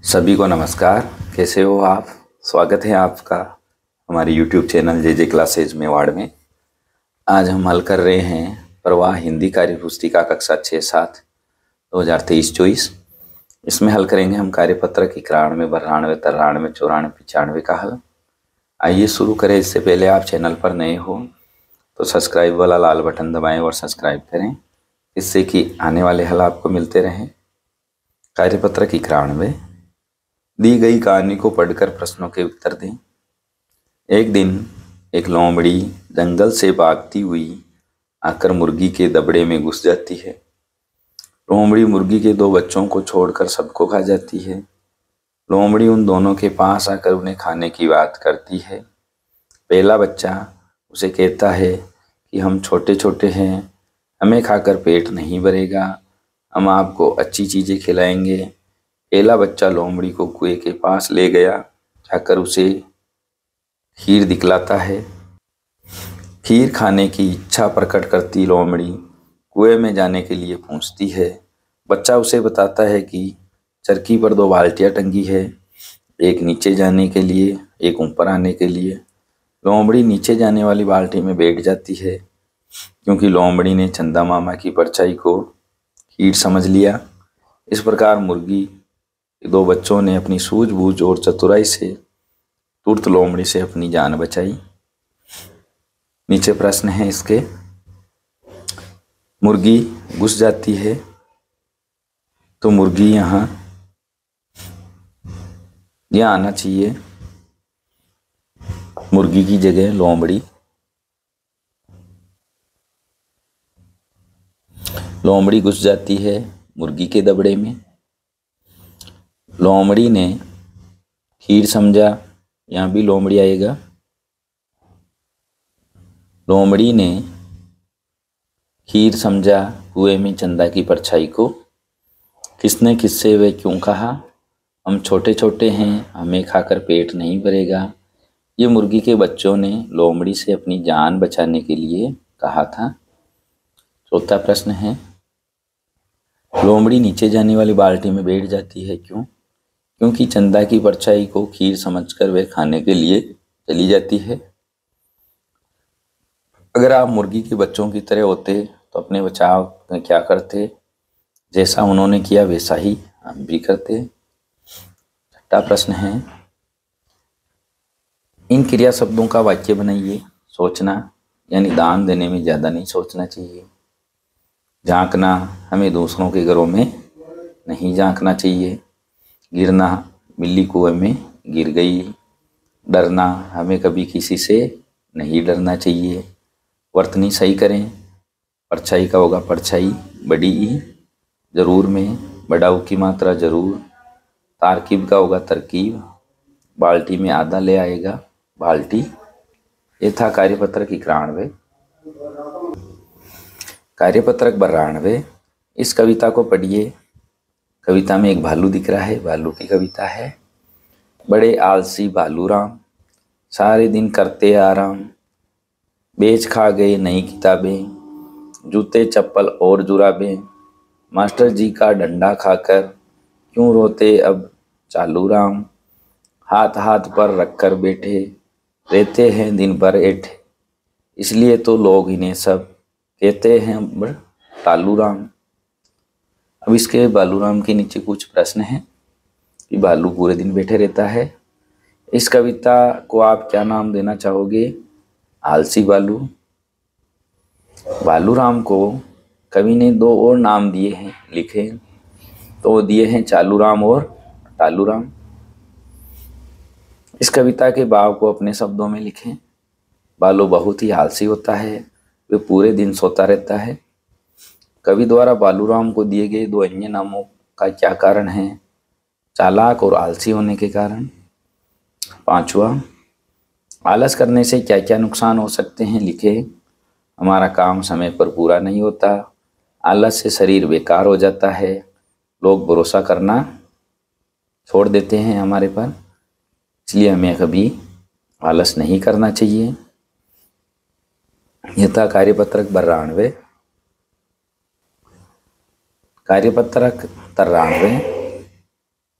सभी को नमस्कार। कैसे हो आप? स्वागत है आपका हमारे YouTube चैनल जे क्लासेज मेवाड़ में। आज हम हल कर रहे हैं प्रवाह हिंदी कार्य पुस्तिका कक्षा 6-7 2023-24। इसमें हल करेंगे हम कार्यपत्र 91, 92, 93, 94, 95 का हल। आइए शुरू करें। इससे पहले आप चैनल पर नए हो तो सब्सक्राइब वाला लाल बटन दबाएं और सब्सक्राइब करें, इससे कि आने वाले हल आपको मिलते रहें। कार्यपत्र 91, दी गई कहानी को पढ़कर प्रश्नों के उत्तर दें। एक दिन एक लोमड़ी जंगल से भागती हुई आकर मुर्गी के दबड़े में घुस जाती है। लोमड़ी मुर्गी के 2 बच्चों को छोड़कर सबको खा जाती है। लोमड़ी उन दोनों के पास आकर उन्हें खाने की बात करती है। पहला बच्चा उसे कहता है कि हम छोटे छोटे हैं, हमें खाकर पेट नहीं भरेगा, हम आपको अच्छी चीज़ें खिलाएंगे। पहला बच्चा लोमड़ी को कुएं के पास ले गया, जाकर उसे खीर दिखलाता है। खीर खाने की इच्छा प्रकट करती लोमड़ी कुएं में जाने के लिए पूछती है। बच्चा उसे बताता है कि चरखी पर 2 बाल्टियां टंगी है, एक नीचे जाने के लिए, एक ऊपर आने के लिए। लोमड़ी नीचे जाने वाली बाल्टी में बैठ जाती है, क्योंकि लोमड़ी ने चंदा मामा की परछाई को खीर समझ लिया। इस प्रकार मुर्गी के 2 बच्चों ने अपनी सूझबूझ और चतुराई से तुरंत लोमड़ी से अपनी जान बचाई। नीचे प्रश्न है इसके। मुर्गी घुस जाती है तो मुर्गी यहाँ आना चाहिए, मुर्गी की जगह लोमड़ी। लोमड़ी घुस जाती है मुर्गी के दबड़े में। लोमड़ी ने खीर समझा, यहाँ भी लोमड़ी आएगा। लोमड़ी ने खीर समझा, कुएं में चंदा की परछाई को। किसने किससे वे क्यों कहा, हम छोटे छोटे हैं, हमें खाकर पेट नहीं भरेगा। ये मुर्गी के बच्चों ने लोमड़ी से अपनी जान बचाने के लिए कहा था। चौथा प्रश्न है, लोमड़ी नीचे जाने वाली बाल्टी में बैठ जाती है क्यों? क्योंकि चंदा की परछाई को खीर समझकर वे खाने के लिए चली जाती है। अगर आप मुर्गी के बच्चों की तरह होते तो अपने बचाव में क्या करते? जैसा उन्होंने किया वैसा ही हम भी करते। छठा प्रश्न है, इन क्रिया शब्दों का वाक्य बनाइए। सोचना, यानी दान देने में ज़्यादा नहीं सोचना चाहिए। झांकना, हमें दूसरों के घरों में नहीं झांकना चाहिए। गिरना, बिल्ली कुएं में गिर गई। डरना, हमें कभी किसी से नहीं डरना चाहिए। वर्तनी सही करें। परछाई का होगा परछाई, बड़ी ई, जरूर में बड़ा ऊ की मात्रा जरूर। तारकीब का होगा तरकीब, बाल्टी में आधा ले आएगा बाल्टी। ये था कार्यपत्रक 91। कार्यपत्रक 92, इस कविता को पढ़िए। कविता में एक भालू दिख रहा है, भालू की कविता है। बड़े आलसी भालू राम, सारे दिन करते आराम, बेच खा गए नई किताबें, जूते चप्पल और जुराबें, मास्टर जी का डंडा खाकर क्यों रोते अब चालू राम। हाथ हाथ पर रखकर बैठे रहते हैं दिन भर ऐठे, इसलिए तो लोग इन्हें सब कहते हैं टालू राम। अब इसके भालू राम के नीचे कुछ प्रश्न हैं कि भालू पूरे दिन बैठे रहता है। इस कविता को आप क्या नाम देना चाहोगे? आलसी भालू। भालू राम को कवि ने 2 और नाम दिए हैं, लिखे तो दिए हैं चालू राम और टालू राम। इस कविता के भाव को अपने शब्दों में लिखें। भालू बहुत ही आलसी होता है, वे पूरे दिन सोता रहता है। कवि द्वारा भालू राम को दिए गए 2 अन्य नामों का क्या कारण है? चालाक और आलसी होने के कारण। 5वां, आलस करने से क्या क्या नुकसान हो सकते हैं, लिखे। हमारा काम समय पर पूरा नहीं होता, आलस से शरीर बेकार हो जाता है, लोग भरोसा करना छोड़ देते हैं हमारे पर, इसलिए हमें कभी आलस नहीं करना चाहिए। यह था कार्यपत्रक 92। कार्यपत्रक 93,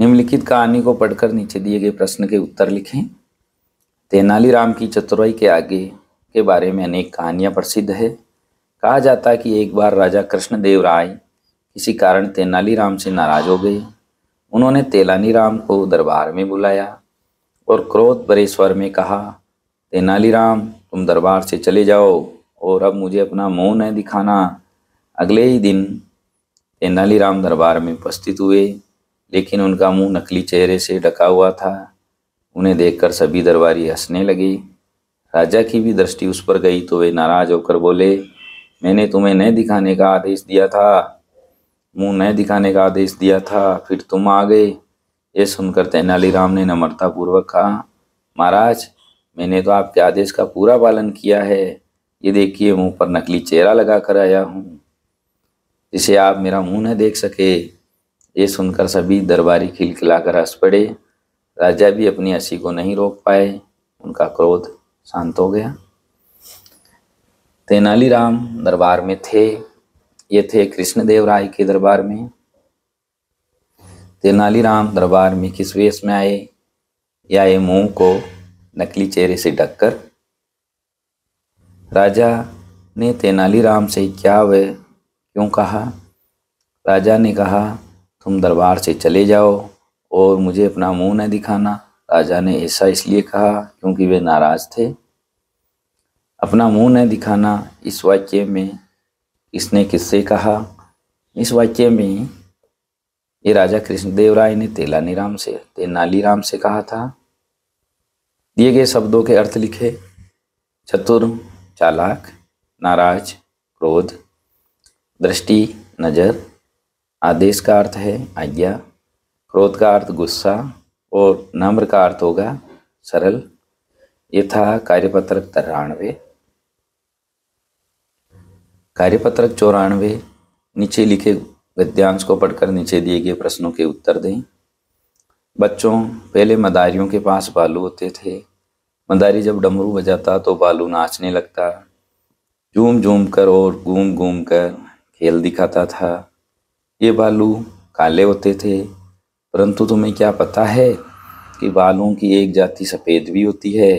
निम्नलिखित कहानी को पढ़कर नीचे दिए गए प्रश्न के उत्तर लिखें। तेनालीराम की चतुराई के आगे के बारे में अनेक कहानियां प्रसिद्ध है। कहा जाता है कि एक बार राजा कृष्णदेव राय किसी कारण तेनालीराम से नाराज हो गए। उन्होंने तेनालीराम को दरबार में बुलाया और क्रोध भरे स्वर में कहा, तेनालीराम, तुम दरबार से चले जाओ और अब मुझे अपना मुंह न दिखाना। अगले ही दिन तेनालीराम दरबार में उपस्थित हुए, लेकिन उनका मुंह नकली चेहरे से ढका हुआ था। उन्हें देखकर सभी दरबारी हंसने लगे। राजा की भी दृष्टि उस पर गई तो वे नाराज होकर बोले, मैंने तुम्हें न दिखाने का आदेश दिया था, मुंह न दिखाने का आदेश दिया था, फिर तुम आ गए। ये सुनकर तेनालीराम ने नम्रतापूर्वक कहा, महाराज, मैंने तो आपके आदेश का पूरा पालन किया है। ये देखिए, मुंह पर नकली चेहरा लगा कर आया हूँ जिसे आप मेरा मुंह न देख सके। ये सुनकर सभी दरबारी खिलखिलाकर हंस पड़े। राजा भी अपनी हंसी को नहीं रोक पाए। उनका क्रोध शांत हो गया। तेनालीराम दरबार में थे। ये थे कृष्णदेव राय के दरबार में। तेनालीराम दरबार में किस वेश में आए? या ये मुंह को नकली चेहरे से ढककर? राजा ने तेनालीराम से क्या व क्यों कहा? राजा ने कहा, तुम दरबार से चले जाओ और मुझे अपना मुंह न दिखाना। राजा ने ऐसा इसलिए कहा क्योंकि वे नाराज थे। अपना मुंह न दिखाना, इस वाक्य में इसने किससे कहा? इस वाक्य में ये राजा कृष्णदेव राय ने तेनालीराम से कहा था। दिए गए शब्दों के अर्थ लिखे। चतुर, चालाक, नाराज, क्रोध, दृष्टि, नजर। आदेश का अर्थ है आज्ञा, क्रोध का अर्थ गुस्सा और नम्र का अर्थ होगा सरल। ये था कार्यपत्रक 93। कार्यपत्रक 94। नीचे लिखे गद्यांश को पढ़कर नीचे दिए गए प्रश्नों के उत्तर दें। बच्चों, पहले मदारियों के पास बालू होते थे। मदारी जब डमरू बजाता तो बालू नाचने लगता, झूम झूम कर और घूम घूम कर खेल दिखाता था। ये बालू काले होते थे, परंतु तुम्हें क्या पता है कि बालुओं की एक जाति सफ़ेद भी होती है।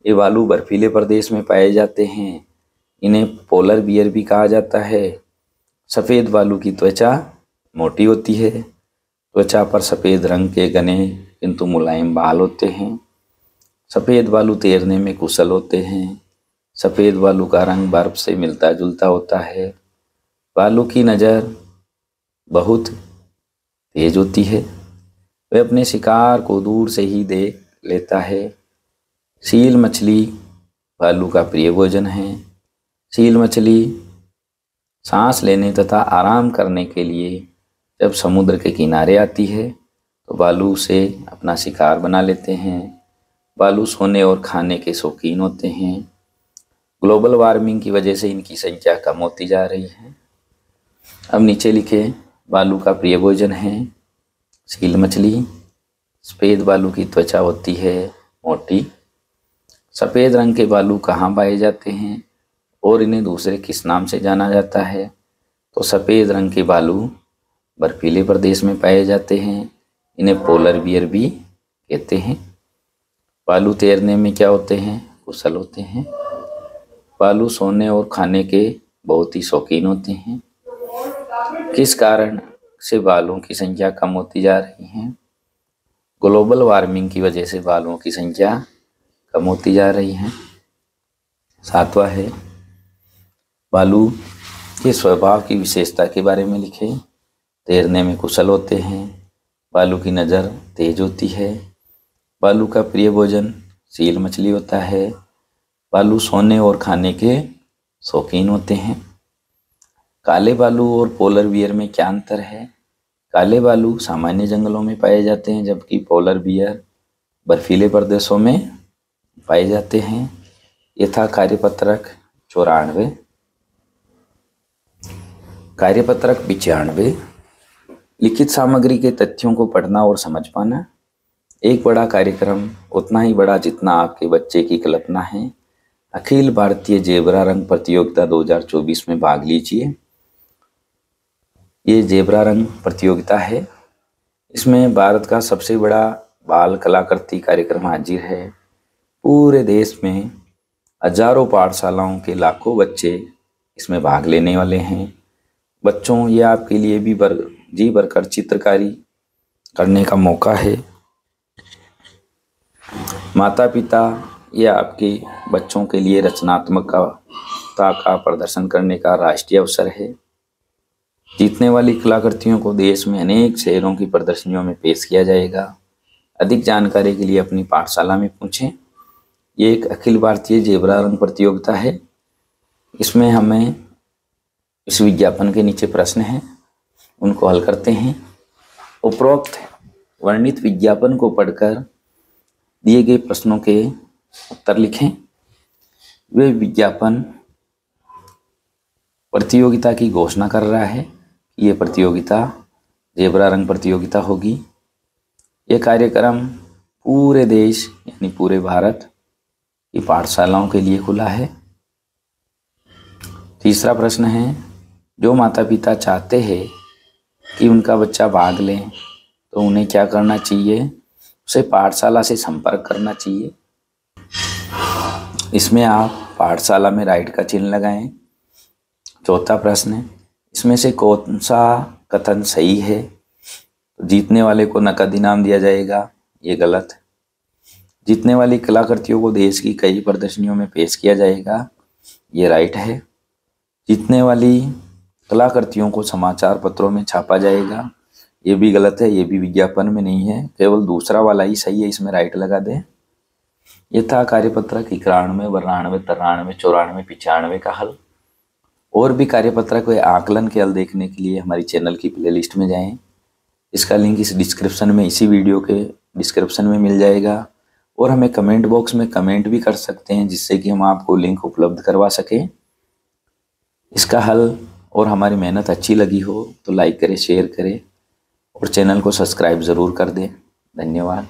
ये बालू बर्फीले प्रदेश में पाए जाते हैं। इन्हें पोलर बियर भी कहा जाता है। सफ़ेद बालू की त्वचा मोटी होती है। त्वचा पर सफ़ेद रंग के घने किंतु मुलायम बाल होते हैं। सफ़ेद बालू तैरने में कुशल होते हैं। सफ़ेद बालू का रंग बर्फ से मिलता जुलता होता है। बालू की नज़र बहुत तेज होती है। वह अपने शिकार को दूर से ही देख लेता है। सील मछली बालू का प्रिय भोजन है। सील मछली सांस लेने तथा आराम करने के लिए जब समुद्र के किनारे आती है तो बालू से अपना शिकार बना लेते हैं। बालू सोने और खाने के शौकीन होते हैं। ग्लोबल वार्मिंग की वजह से इनकी संख्या कम होती जा रही है। अब नीचे लिखे, बालू का प्रिय भोजन है सील मछली। सफ़ेद बालू की त्वचा होती है मोटी। सफ़ेद रंग के बालू कहाँ पाए जाते हैं और इन्हें दूसरे किस नाम से जाना जाता है? तो सफ़ेद रंग के बालू बर्फीले प्रदेश में पाए जाते हैं। इन्हें पोलर बियर भी कहते हैं। बालू तैरने में क्या होते हैं? कुशल होते हैं। बालू सोने और खाने के बहुत ही शौकीन होते हैं। किस कारण से बालुओं की संख्या कम होती जा रही है? ग्लोबल वार्मिंग की वजह से बालुओं की संख्या कम होती जा रही है। 7वां है, बालू के स्वभाव की विशेषता के बारे में लिखे। तैरने में कुशल होते हैं। बालू की नज़र तेज होती है। बालू का प्रिय भोजन सील मछली होता है। बालू सोने और खाने के शौकीन होते हैं। काले बालू और पोलर बियर में क्या अंतर है? काले बालू सामान्य जंगलों में पाए जाते हैं, जबकि पोलर बियर बर्फीले प्रदेशों में पाए जाते हैं। ये था कार्यपत्रक 94। कार्यपत्रक 95। लिखित सामग्री के तथ्यों को पढ़ना और समझ पाना। एक बड़ा कार्यक्रम उतना ही बड़ा जितना आपके बच्चे की कल्पना है। अखिल भारतीय जेबरा रंग प्रतियोगिता 2024 में भाग लीजिए। ये जेबरा रंग प्रतियोगिता है। इसमें भारत का सबसे बड़ा बाल कलाकृति कार्यक्रम हाजिर है। पूरे देश में हजारों पाठशालाओं के लाखों बच्चे इसमें भाग लेने वाले हैं। बच्चों, ये आपके लिए भी जी भरकर चित्रकारी करने का मौका है। माता पिता, ये आपके बच्चों के लिए रचनात्मकता का प्रदर्शन करने का राष्ट्रीय अवसर है। जीतने वाली कलाकृतियों को देश में अनेक शहरों की प्रदर्शनियों में पेश किया जाएगा। अधिक जानकारी के लिए अपनी पाठशाला में पूछें। ये एक अखिल भारतीय जेबरा रंग प्रतियोगिता है। इसमें हमें इस विज्ञापन के नीचे प्रश्न हैं, उनको हल करते हैं। उपरोक्त वर्णित विज्ञापन को पढ़कर दिए गए प्रश्नों के उत्तर लिखें। वे विज्ञापन प्रतियोगिता की घोषणा कर रहा है। ये प्रतियोगिता जेबरा रंग प्रतियोगिता होगी। ये कार्यक्रम पूरे देश यानी पूरे भारत की पाठशालाओं के लिए खुला है। तीसरा प्रश्न है, जो माता पिता चाहते हैं कि उनका बच्चा भाग ले तो उन्हें क्या करना चाहिए? उसे पाठशाला से संपर्क करना चाहिए। इसमें आप पाठशाला में राइट का चिन्ह लगाएं। चौथा प्रश्न है, इसमें से कौन सा कथन सही है? तो जीतने वाले को नकद इनाम दिया जाएगा, ये गलत है। जीतने वाली कलाकृतियों को देश की कई प्रदर्शनियों में पेश किया जाएगा, ये राइट है। जीतने वाली कलाकृतियों को समाचार पत्रों में छापा जाएगा, ये भी गलत है। ये भी विज्ञापन में नहीं है, केवल दूसरा वाला ही सही है, इसमें राइट लगा दें। ये था कार्यपत्रक 91, 92, 93, 94, 95 का हल। और भी कार्यपत्रक व आकलन के हल देखने के लिए हमारी चैनल की प्लेलिस्ट में जाएं। इसका लिंक इस डिस्क्रिप्शन में, इसी वीडियो के डिस्क्रिप्शन में मिल जाएगा। और हमें कमेंट बॉक्स में कमेंट भी कर सकते हैं, जिससे कि हम आपको लिंक उपलब्ध करवा सकें। इसका हल और हमारी मेहनत अच्छी लगी हो तो लाइक करें, शेयर करें और चैनल को सब्सक्राइब ज़रूर कर दें। धन्यवाद।